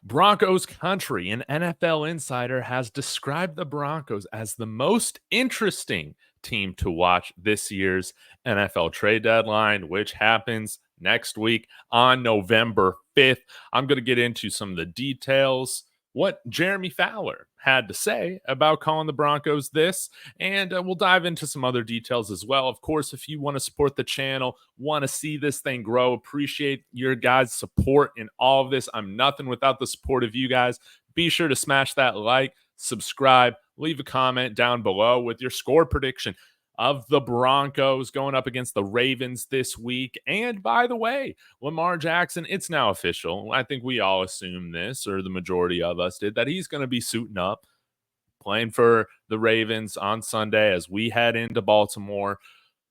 Broncos country, an NFL insider, has described the Broncos as the most interesting team to watch this year's NFL trade deadline, which happens next week on November 5th. I'm going to get into some of the details, what Jeremy Fowler had to say about calling the Broncos this, and we'll dive into some other details as well. Of course, if you want to support the channel, want to see this thing grow, appreciate your guys' support in all of this. I'm nothing without the support of you guys. Be sure to smash that like, subscribe, leave a comment down below with your score prediction of the Broncos going up against the Ravens this week. And by the way, Lamar Jackson, it's now official. I think we all assume this, or the majority of us did, that he's going to be suiting up, playing for the Ravens on Sunday as we head into Baltimore.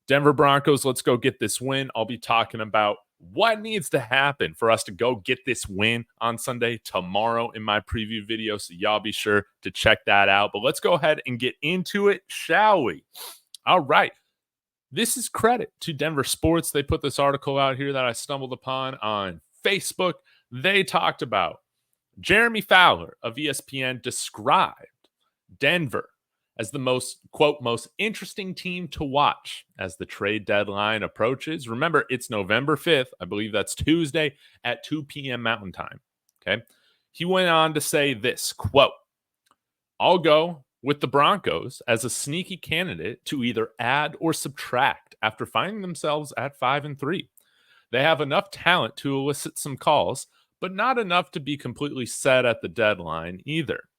Denver Broncos, let's go get this win. I'll be talking about what needs to happen for us to go get this win on Sunday tomorrow in my preview video. So y'all be sure to check that out. But let's go ahead and get into it, shall we? All right. This is credit to Denver Sports. They put this article out here that I stumbled upon on Facebook. They talked about Jeremy Fowler of ESPN described Denver as the most, quote, most interesting team to watch as the trade deadline approaches. Remember, it's November 5th. I believe that's Tuesday at 2 p.m. Mountain Time. Okay. He went on to say this, quote, "I'll go with the Broncos as a sneaky candidate to either add or subtract after finding themselves at 5-3. They have enough talent to elicit some calls, but not enough to be completely set at the deadline either.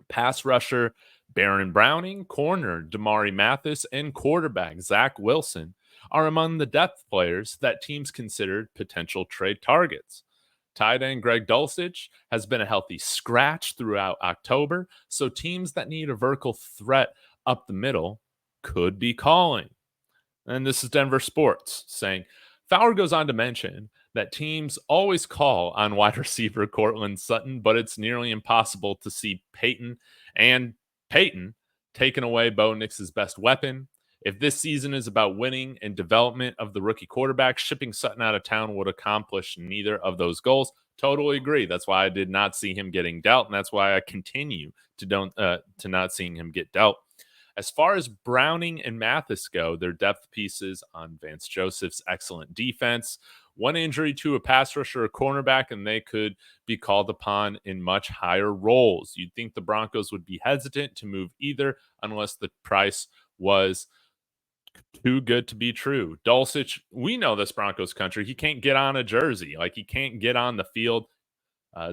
Pass rusher Baron Browning, corner Damari Mathis, and quarterback Zach Wilson are among the depth players that teams considered potential trade targets. Tight end Greg Dulcich has been a healthy scratch throughout October, so teams that need a vertical threat up the middle could be calling." And this is Denver Sports saying, Fowler goes on to mention that teams always call on wide receiver Cortland Sutton, but it's nearly impossible to see Peyton taking away Bo Nix's best weapon. If this season is about winning and development of the rookie quarterback, shipping Sutton out of town would accomplish neither of those goals. Totally agree. That's why I did not see him getting dealt, and that's why I continue to not seeing him get dealt. As far as Browning and Mathis go, they're depth pieces on Vance Joseph's excellent defense. One injury to a pass rusher or cornerback, and they could be called upon in much higher roles. You'd think the Broncos would be hesitant to move either unless the price was too good to be true. Dulcich, we know this Broncos country. He can't get on a jersey. Like, he can't get on the field.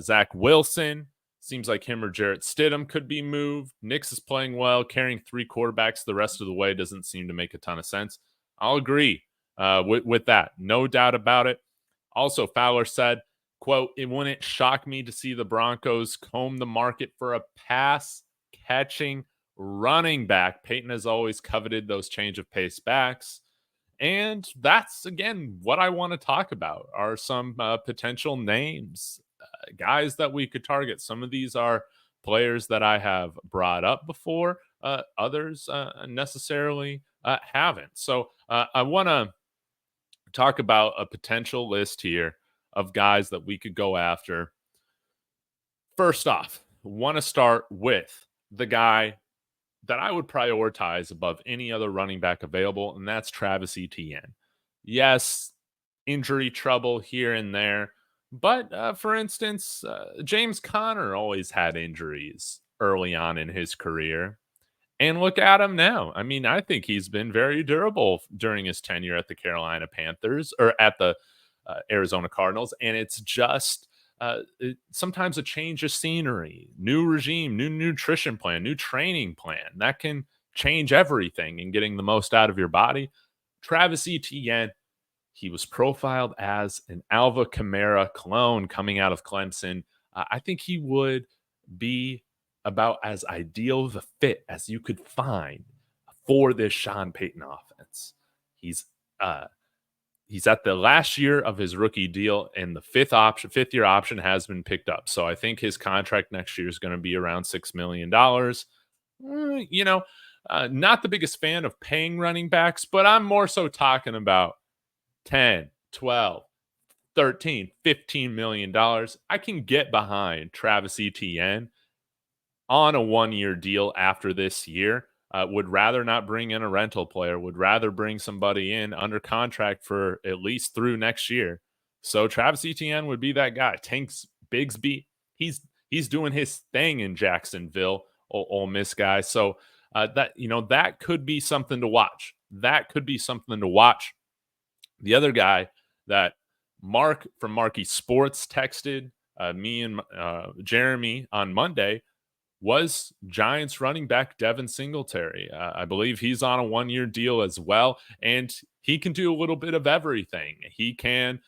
Zach Wilson, seems like him or Jarrett Stidham could be moved. Nix is playing well. Carrying three quarterbacks the rest of the way doesn't seem to make a ton of sense. I'll agree with that. No doubt about it. Also, Fowler said, quote, "It wouldn't shock me to see the Broncos comb the market for a pass-catching running back. Peyton has always coveted those change of pace backs." And that's, again, what I want to talk about are some potential names, guys that we could target. Some of these are players that I have brought up before. Others necessarily haven't. So I want to talk about a potential list here of guys that we could go after. First off, want to start with the guy that I would prioritize above any other running back available, and that's Travis Etienne. Yes, injury trouble here and there, but for instance, James Conner always had injuries early on in his career. And look at him now. I mean, I think he's been very durable during his tenure at the Carolina Panthers or at the Arizona Cardinals. And it's just sometimes a change of scenery, new regime, new nutrition plan, new training plan that can change everything in getting the most out of your body. Travis Etienne, he was profiled as an Alva Kamara clone coming out of Clemson. I think he would be about as ideal of a fit as you could find for this Sean Payton offense. He's at the last year of his rookie deal, and the fifth year option has been picked up. So I think his contract next year is going to be around $6 million. Not the biggest fan of paying running backs, but I'm more so talking about 10, 12, 13, $15 million. I can get behind Travis Etienne on a 1-year deal after this year. Would rather not bring in a rental player, would rather bring somebody in under contract for at least through next year. So Travis Etienne would be that guy. Tanks Bigsby, he's doing his thing in Jacksonville, Ole Miss guy. So that could be something to watch. That could be something to watch. The other guy that Mark from Marky Sports texted me and Jeremy on Monday was Giants running back Devin Singletary. I believe he's on a 1-year deal as well, and he can do a little bit of everything. He can.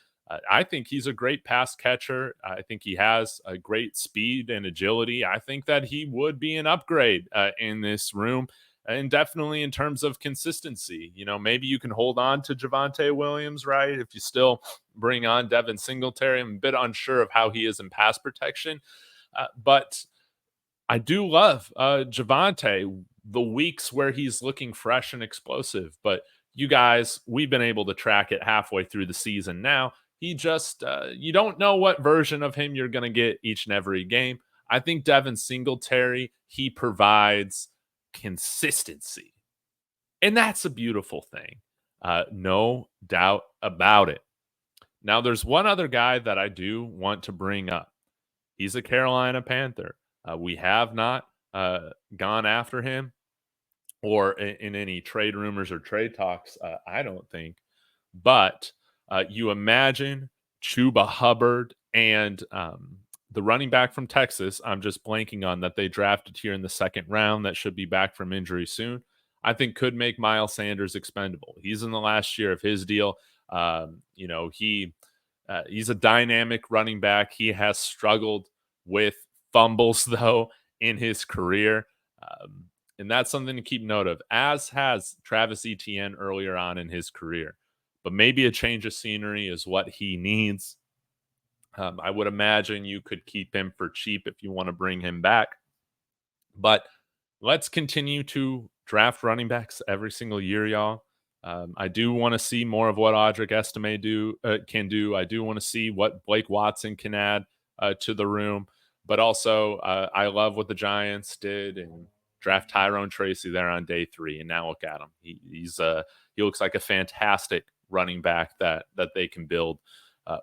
I think he's a great pass catcher. I think he has a great speed and agility. I think that he would be an upgrade in this room, and definitely in terms of consistency. Maybe you can hold on to Javonte Williams, right? If you still bring on Devin Singletary, I'm a bit unsure of how he is in pass protection, but I do love Javonte, the weeks where he's looking fresh and explosive. But you guys, we've been able to track it halfway through the season now. He just, you don't know what version of him you're going to get each and every game. I think Devin Singletary, he provides consistency. And that's a beautiful thing. No doubt about it. Now, there's one other guy that I do want to bring up. He's a Carolina Panther. We have not gone after him or in any trade rumors or trade talks, I don't think. But you imagine Chuba Hubbard and the running back from Texas, I'm just blanking on, that they drafted here in the second round that should be back from injury soon, I think could make Miles Sanders expendable. He's in the last year of his deal. He's a dynamic running back. He has struggled with fumbles, though, in his career. And that's something to keep note of, as has Travis Etienne earlier on in his career. But maybe a change of scenery is what he needs. I would imagine you could keep him for cheap if you want to bring him back. But let's continue to draft running backs every single year, y'all. I do want to see more of what Audric Estime can do. I do want to see what Blake Watson can add to the room. But also, I love what the Giants did and draft Tyrone Tracy there on day 3. And now look at him. He looks like a fantastic running back that they can build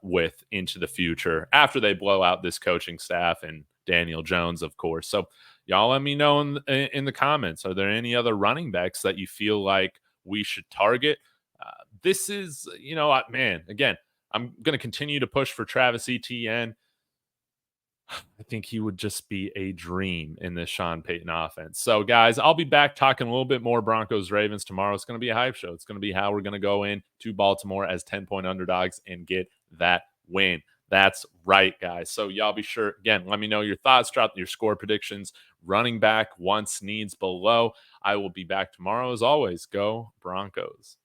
with into the future after they blow out this coaching staff and Daniel Jones, of course. So y'all let me know in the comments. Are there any other running backs that you feel like we should target? This is, again, I'm going to continue to push for Travis Etienne. I think he would just be a dream in this Sean Payton offense. So, guys, I'll be back talking a little bit more Broncos-Ravens tomorrow. It's going to be a hype show. It's going to be how we're going to go in to Baltimore as 10-point underdogs and get that win. That's right, guys. So y'all be sure, again, let me know your thoughts. Drop your score predictions. Running back, wants, needs below. I will be back tomorrow. As always, go Broncos.